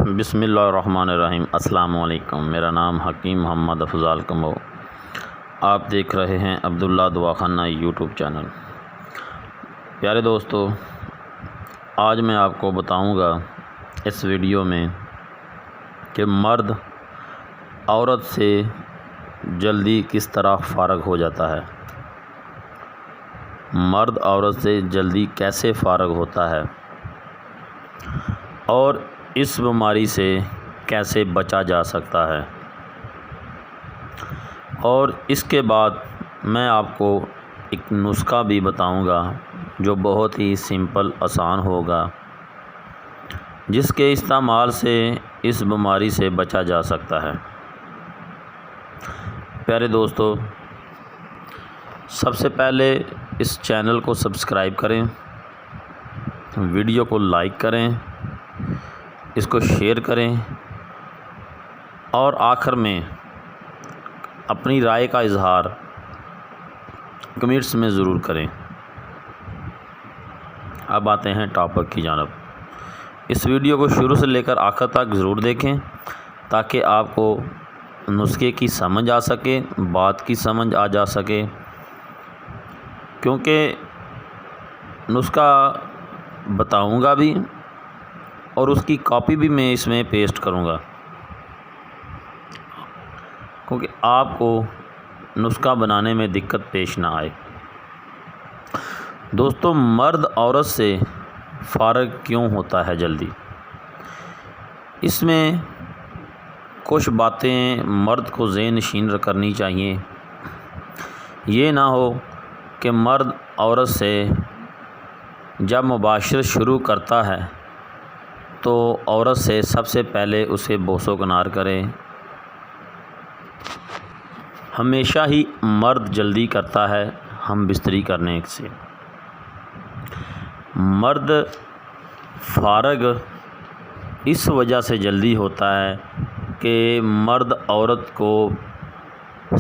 بسم اللہ الرحمن الرحیم۔ السلام علیکم، میرا نام حکیم محمد افضال کمبو۔ آپ دیکھ رہے ہیں عبداللہ دواخانہ یوٹیوب چینل۔ پیارے دوستو، آج میں آپ کو بتاؤں گا اس ویڈیو میں کہ مرد عورت سے جلدی کس طرح فارغ ہو جاتا ہے، مرد عورت سے جلدی کیسے فارغ ہوتا ہے اور اس بیماری سے کیسے بچا جا سکتا ہے، اور اس کے بعد میں آپ کو ایک نسخہ بھی بتاؤں گا جو بہت ہی سمپل آسان ہوگا، جس کے استعمال سے اس بیماری سے بچا جا سکتا ہے۔ پیارے دوستو، سب سے پہلے اس چینل کو سبسکرائب کریں، ویڈیو کو لائک کریں، اس کو شیئر کریں اور آخر میں اپنی رائے کا اظہار کمنٹس میں ضرور کریں۔ اب آتے ہیں ٹاپک کی جانب۔ اس ویڈیو کو شروع سے لے کر آخر تک ضرور دیکھیں تاکہ آپ کو نسخے کی سمجھ آ سکے، بات کی سمجھ آ جا سکے، کیونکہ نسخہ بتاؤں گا بھی اور اس کی کاپی بھی میں اس میں پیسٹ کروں گا، کیونکہ آپ کو نسخہ بنانے میں دقت پیش نہ آئے۔ دوستو، مرد عورت سے فارغ کیوں ہوتا ہے جلدی؟ اس میں کچھ باتیں مرد کو ذہن نشین کرنی چاہیے۔ یہ نہ ہو کہ مرد عورت سے جب مباشرت شروع کرتا ہے تو عورت سے سب سے پہلے اسے بوس و کنار کرے۔ ہمیشہ ہی مرد جلدی کرتا ہے ہم بستری کرنے سے۔ مرد فارغ اس وجہ سے جلدی ہوتا ہے کہ مرد عورت کو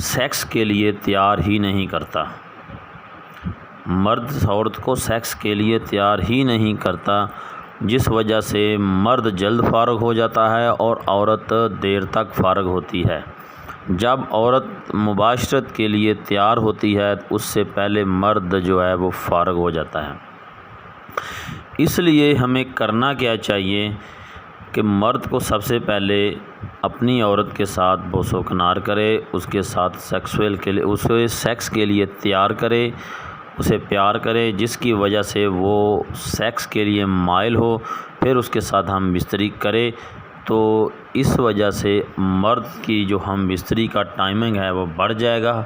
سیکس کے لیے تیار ہی نہیں کرتا، مرد عورت کو سیکس کے لیے تیار ہی نہیں کرتا، جس وجہ سے مرد جلد فارغ ہو جاتا ہے اور عورت دیر تک فارغ ہوتی ہے۔ جب عورت مباشرت کے لیے تیار ہوتی ہے اس سے پہلے مرد جو ہے وہ فارغ ہو جاتا ہے۔ اس لیے ہمیں کرنا کیا چاہیے کہ مرد کو سب سے پہلے اپنی عورت کے ساتھ بوس و کنار کرے، اس کے ساتھ اسے سیکس کے لیے تیار کرے، اسے پیار کرے، جس کی وجہ سے وہ سیکس کے لیے مائل ہو، پھر اس کے ساتھ ہم بستری کرے، تو اس وجہ سے مرد کی جو ہم بستری کا ٹائمنگ ہے وہ بڑھ جائے گا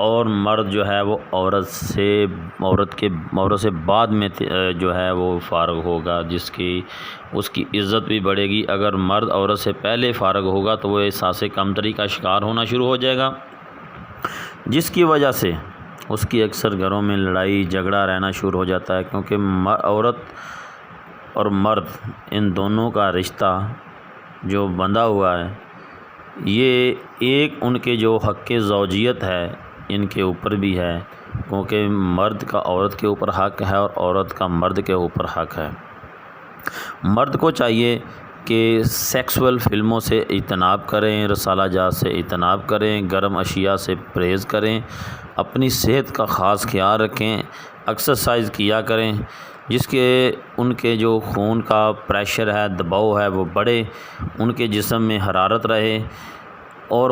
اور مرد جو ہے وہ عورت سے بعد میں جو ہے وہ فارغ ہوگا، اس کی عزت بھی بڑھے گی۔ اگر مرد عورت سے پہلے فارغ ہوگا تو وہ احساس کمتری کا شکار ہونا شروع ہو جائے گا، جس کی وجہ سے اس کی اکثر گھروں میں لڑائی جھگڑا رہنا شروع ہو جاتا ہے، کیونکہ عورت اور مرد ان دونوں کا رشتہ جو بندھا ہوا ہے، یہ ایک ان کے جو حق زوجیت ہے ان کے اوپر بھی ہے، کیونکہ مرد کا عورت کے اوپر حق ہے اور عورت کا مرد کے اوپر حق ہے۔ مرد کو چاہیے کہ سیکسول فلموں سے اجتناب کریں، رسالہ جات سے اجتناب کریں، گرم اشیاء سے پرہیز کریں، اپنی صحت کا خاص خیال رکھیں، ایکسرسائز کیا کریں، جس کے ان کے جو خون کا پریشر ہے، دباؤ ہے، وہ بڑھے، ان کے جسم میں حرارت رہے، اور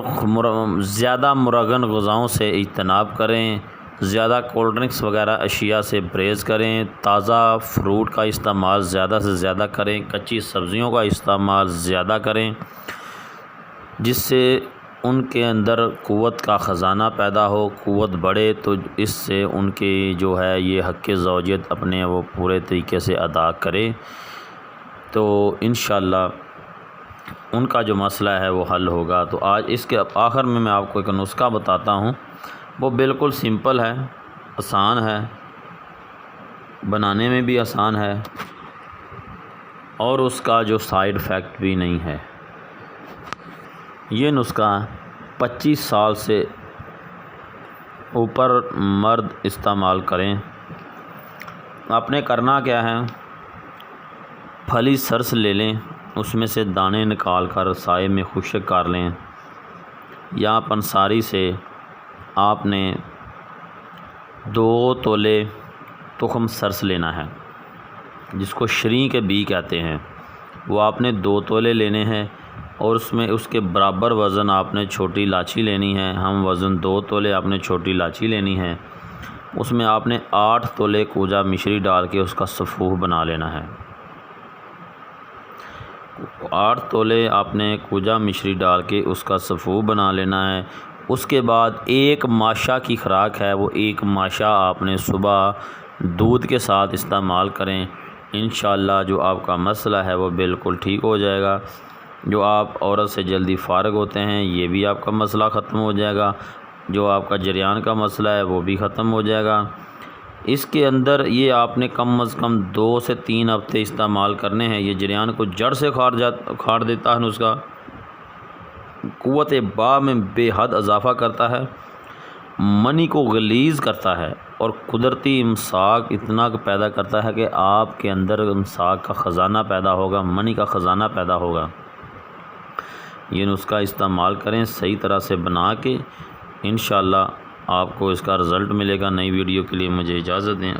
زیادہ مرغن غذاؤں سے اجتناب کریں، زیادہ کولڈ ڈرنکس وغیرہ اشیاء سے پرہیز کریں، تازہ فروٹ کا استعمال زیادہ سے زیادہ کریں، کچی سبزیوں کا استعمال زیادہ کریں، جس سے ان کے اندر قوت کا خزانہ پیدا ہو، قوت بڑھے، تو اس سے ان کی جو ہے یہ حق زوجیت اپنے وہ پورے طریقے سے ادا کرے، تو انشاءاللہ ان کا جو مسئلہ ہے وہ حل ہوگا۔ تو آج اس کے آخر میں آپ کو ایک نسخہ بتاتا ہوں، وہ بالکل سمپل ہے، آسان ہے، بنانے میں بھی آسان ہے اور اس کا جو سائیڈ افیکٹ بھی نہیں ہے۔ یہ نسخہ 25 سال سے اوپر مرد استعمال کریں۔ آپ نے کرنا کیا ہے، پھلی سرس لے لیں، اس میں سے دانے نکال کر سائے میں خشک کر لیں، یا پنساری سے آپ نے 2 تولے تخم سرس لینا ہے، جس کو شریں کے بی کہتے ہیں، وہ آپ نے 2 تولے لینے ہیں، اور اس میں اس کے برابر وزن آپ نے چھوٹی الائچی لینی ہے۔ ہم وزن 2 تولے آپ نے چھوٹی الائچی لینی ہے، اس میں آپ نے 8 تولے کوجا مشری ڈال کے اس کا صفوح بنا لینا ہے۔ 8 تولے آپ نے کوجا مشری ڈال کے اس کا صفوح بنا لینا ہے۔ اس کے بعد 1 ماشا کی خوراک ہے، وہ 1 ماشا آپ نے صبح دودھ کے ساتھ استعمال کریں، انشاءاللہ جو آپ کا مسئلہ ہے وہ بالکل ٹھیک ہو جائے گا۔ جو آپ عورت سے جلدی فارغ ہوتے ہیں یہ بھی آپ کا مسئلہ ختم ہو جائے گا، جو آپ کا جریان کا مسئلہ ہے وہ بھی ختم ہو جائے گا۔ اس کے اندر یہ آپ نے کم از کم 2 سے 3 ہفتے استعمال کرنے ہیں۔ یہ جریان کو جڑ سے کھاڑ دیتا ہے نسخہ، قوت با میں بے حد اضافہ کرتا ہے، منی کو غلیظ کرتا ہے، اور قدرتی امساک اتنا پیدا کرتا ہے کہ آپ کے اندر امساک کا خزانہ پیدا ہوگا، منی کا خزانہ پیدا ہوگا۔ یہ نسخہ استعمال کریں صحیح طرح سے بنا کے، انشاءاللہ آپ کو اس کا رزلٹ ملے گا۔ نئی ویڈیو کے لیے مجھے اجازت دیں۔